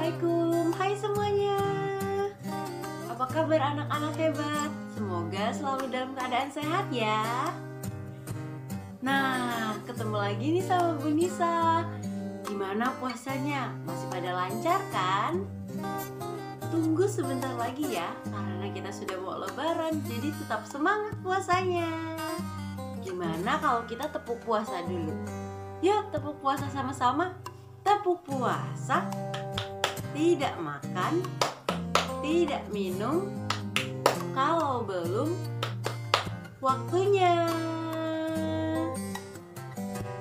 Assalamualaikum, hai semuanya. Apa kabar anak-anak hebat? Semoga selalu dalam keadaan sehat ya. Nah, ketemu lagi nih sama Bu Nisa. Gimana puasanya? Masih pada lancar kan? Tunggu sebentar lagi ya, karena kita sudah mau lebaran, jadi tetap semangat puasanya. Gimana kalau kita tepuk puasa dulu? Yuk tepuk puasa sama-sama. Tepuk puasa. Tidak makan, tidak minum, kalau belum waktunya.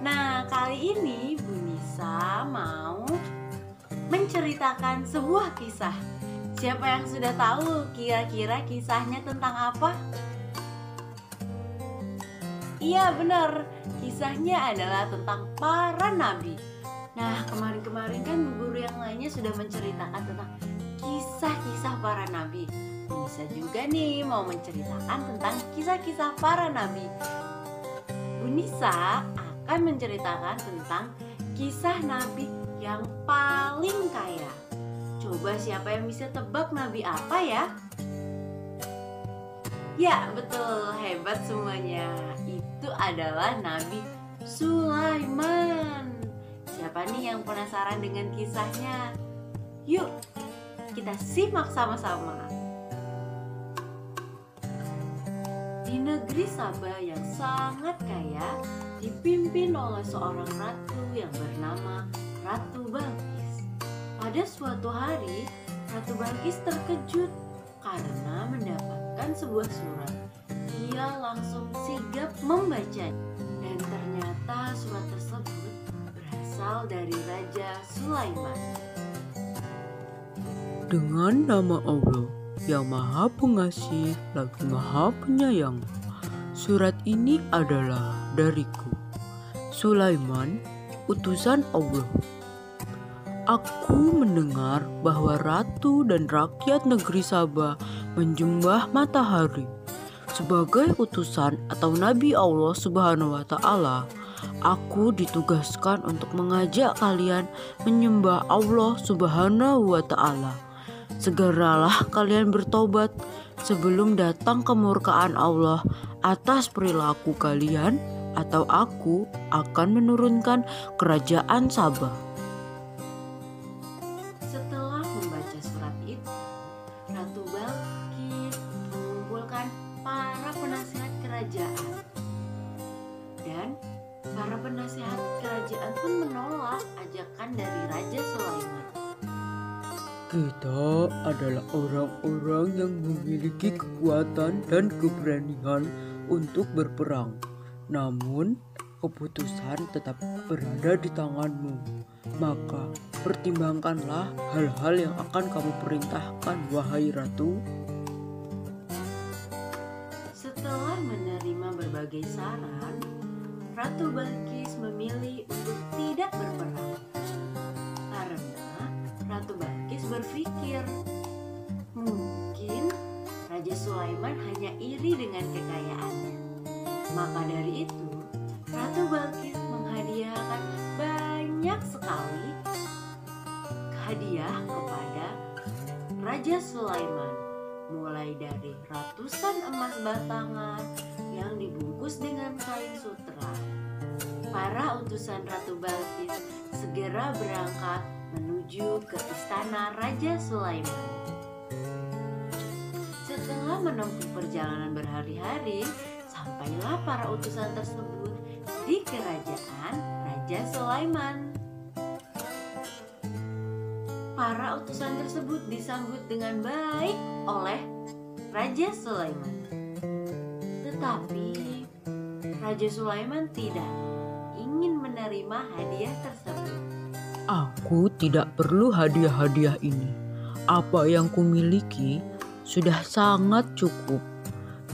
Nah, kali ini Bu Nisa mau menceritakan sebuah kisah. Siapa yang sudah tahu kira-kira kisahnya tentang apa? Iya benar, kisahnya adalah tentang para nabi. Nah, kemarin-kemarin kan guru yang lainnya sudah menceritakan tentang kisah-kisah para nabi. Bisa juga nih mau menceritakan tentang kisah-kisah para nabi. Bu Nisa akan menceritakan tentang kisah nabi yang paling kaya. Coba siapa yang bisa tebak nabi apa ya? Ya, betul, hebat semuanya. Itu adalah Nabi Sulaiman. Siapa nih yang penasaran dengan kisahnya? Yuk, kita simak sama-sama. Di negeri Sabah yang sangat kaya, dipimpin oleh seorang ratu yang bernama Ratu Balkis. Pada suatu hari, Ratu Balkis terkejut karena mendapatkan sebuah surat. Ia langsung sigap membacanya, dan ternyata surat tersebut berasal dari Raja Sulaiman. Dengan nama Allah yang Maha Pengasih lagi Maha Penyayang, surat ini adalah dariku, Sulaiman, utusan Allah. Aku mendengar bahwa ratu dan rakyat negeri Sabah menyembah matahari. Sebagai utusan atau nabi Allah Subhanahu wa taala, aku ditugaskan untuk mengajak kalian menyembah Allah Subhanahu wa taala. Segeralah kalian bertobat sebelum datang kemurkaan Allah atas perilaku kalian, atau aku akan menurunkan kerajaan Sabah. Setelah membaca surat itu, Ratu Balkis mengumpulkan para penasihat kerajaan. Dan para penasihat kerajaan pun menolak ajakan dari Raja Sulaiman. Kita adalah orang-orang yang memiliki kekuatan dan keberanian untuk berperang. Namun, keputusan tetap berada di tanganmu. Maka, pertimbangkanlah hal-hal yang akan kamu perintahkan, wahai ratu. Setelah menerima berbagai saran, Ratu Balkis memilih untuk tidak berperang. Karena Ratu Balkis berpikir, mungkin Raja Sulaiman hanya iri dengan kekayaannya. Maka dari itu, Ratu Balkis menghadiahkan banyak sekali hadiah kepada Raja Sulaiman, mulai dari ratusan emas batangan yang dibungkus dengan kain sutra. Para utusan Ratu Balkis segera berangkat menuju ke istana Raja Sulaiman. Setelah menempuh perjalanan berhari-hari, sampailah para utusan tersebut di kerajaan Raja Sulaiman. Para utusan tersebut disambut dengan baik oleh Raja Sulaiman. Tetapi Raja Sulaiman tidak ingin menerima hadiah tersebut. Aku tidak perlu hadiah-hadiah ini. Apa yang kumiliki sudah sangat cukup.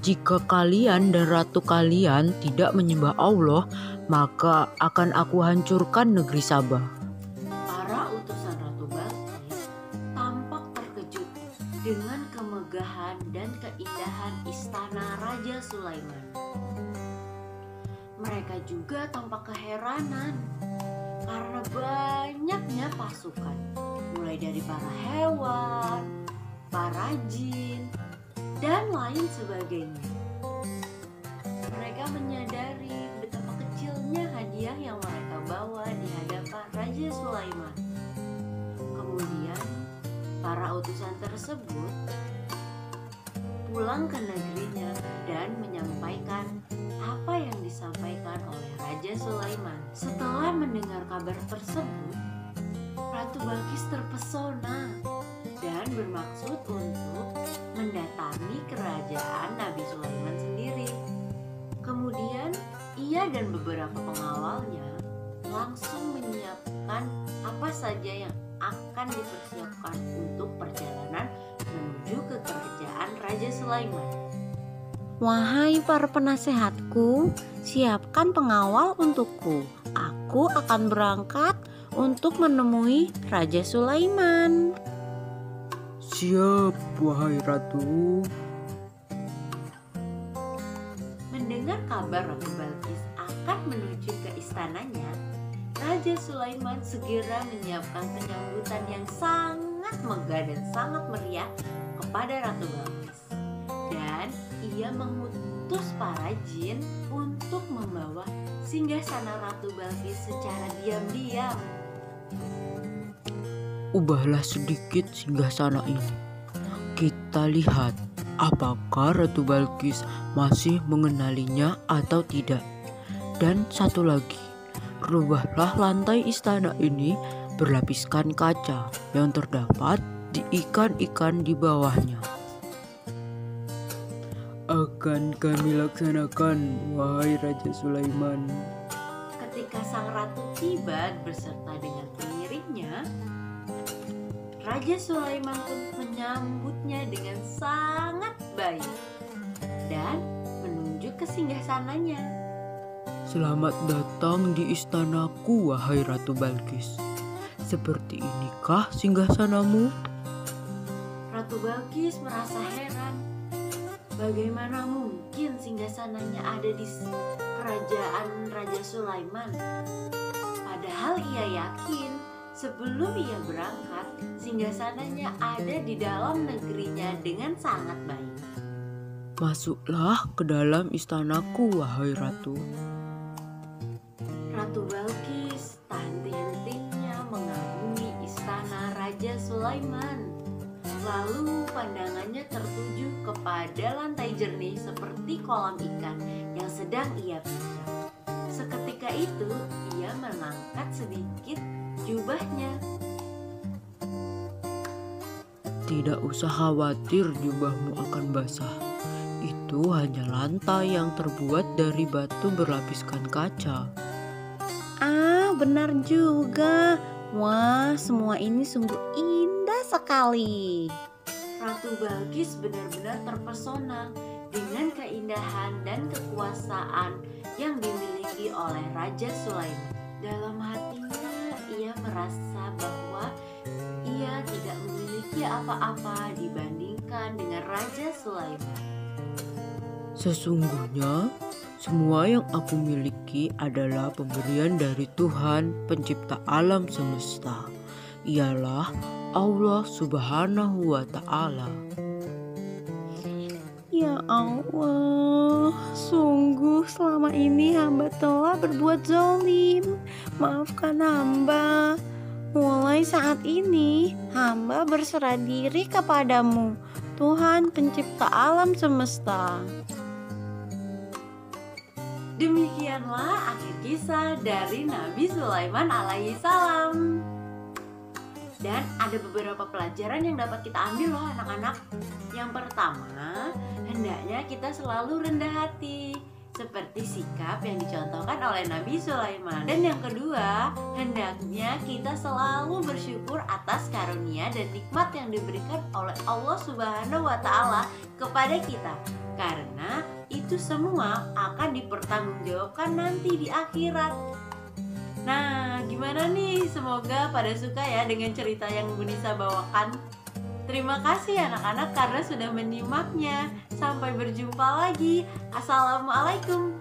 Jika kalian dan ratu kalian tidak menyembah Allah, maka akan aku hancurkan negeri Sabah. Para utusan Ratu Balkis tampak terkejut dengan kemegahan dan keindahan istana Raja Sulaiman. Mereka juga tampak keheranan karena banyaknya pasukan, mulai dari para hewan, para jin, dan lain sebagainya. Mereka menyadari betapa kecilnya hadiah yang mereka bawa di hadapan Raja Sulaiman. Kemudian, para utusan tersebut pulang ke negerinya dan menyampaikan apa yang disampaikan oleh Raja Sulaiman. Setelah mendengar kabar tersebut, Ratu Balkis terpesona dan bermaksud untuk mendatangi kerajaan Nabi Sulaiman sendiri. Kemudian, ia dan beberapa pengawalnya langsung menyiapkan apa saja yang akan dipersiapkan untuk perjalanan menuju ke kerajaan Raja Sulaiman. Wahai para penasehatku, siapkan pengawal untukku. Aku akan berangkat untuk menemui Raja Sulaiman. Siap, wahai ratu. Mendengar kabar Ratu Balkis akan menuju ke istananya, Raja Sulaiman segera menyiapkan penyambutan yang sangat megah dan sangat meriah kepada Ratu Balkis. Dan ia mengutus para jin untuk membawa singgasana Ratu Balkis secara diam-diam. Ubahlah sedikit singgasana ini. Kita lihat apakah Ratu Balkis masih mengenalinya atau tidak. Dan satu lagi, rubahlah lantai istana ini berlapiskan kaca yang terdapat di ikan-ikan di bawahnya. Akan kami laksanakan, wahai Raja Sulaiman. Ketika sang ratu tiba beserta dengan pengiringnya, Raja Sulaiman pun menyambutnya dengan sangat baik dan menunjuk ke singgasananya. Selamat datang di istanaku, wahai Ratu Balkis. Seperti inikah singgasanamu? Ratu Balkis merasa heran. Bagaimana mungkin singgasananya ada di kerajaan Raja Sulaiman? Padahal ia yakin sebelum ia berangkat, singgasananya ada di dalam negerinya dengan sangat baik. Masuklah ke dalam istanaku, wahai ratu. Ratu Balkis tak henti-hentinya mengagumi istana Raja Sulaiman. Lalu pandangannya tertuju kepada lantai jernih seperti kolam ikan yang sedang ia pijak. Seketika itu ia mengangkat sedikit jubahnya. Tidak usah khawatir jubahmu akan basah. Itu hanya lantai yang terbuat dari batu berlapiskan kaca. Ah, benar juga. Wah, semua ini sungguh indah sekali. Ratu Balkis benar-benar terpesona dengan keindahan dan kekuasaan yang dimiliki oleh Raja Sulaiman. Dalam hatinya ia merasa bahwa ia tidak memiliki apa-apa dibandingkan dengan Raja Sulaiman. Sesungguhnya, semua yang aku miliki adalah pemberian dari Tuhan pencipta alam semesta. Ialah Allah Subhanahu wa Ta'ala. Ya Allah, sungguh selama ini hamba telah berbuat zalim. Maafkan hamba. Mulai saat ini, hamba berserah diri kepadamu, Tuhan pencipta alam semesta. Demikianlah akhir kisah dari Nabi Sulaiman alaihi salam. Dan ada beberapa pelajaran yang dapat kita ambil loh anak-anak. Yang pertama, hendaknya kita selalu rendah hati, seperti sikap yang dicontohkan oleh Nabi Sulaiman. Dan yang kedua, hendaknya kita selalu bersyukur atas karunia dan nikmat yang diberikan oleh Allah Subhanahu wa Ta'ala kepada kita, karena itu semua akan dipertanggungjawabkan nanti di akhirat. Nah, gimana nih? Semoga pada suka ya dengan cerita yang Bu Nisa bawakan. Terima kasih anak-anak karena sudah menyimaknya. Sampai berjumpa lagi. Assalamualaikum.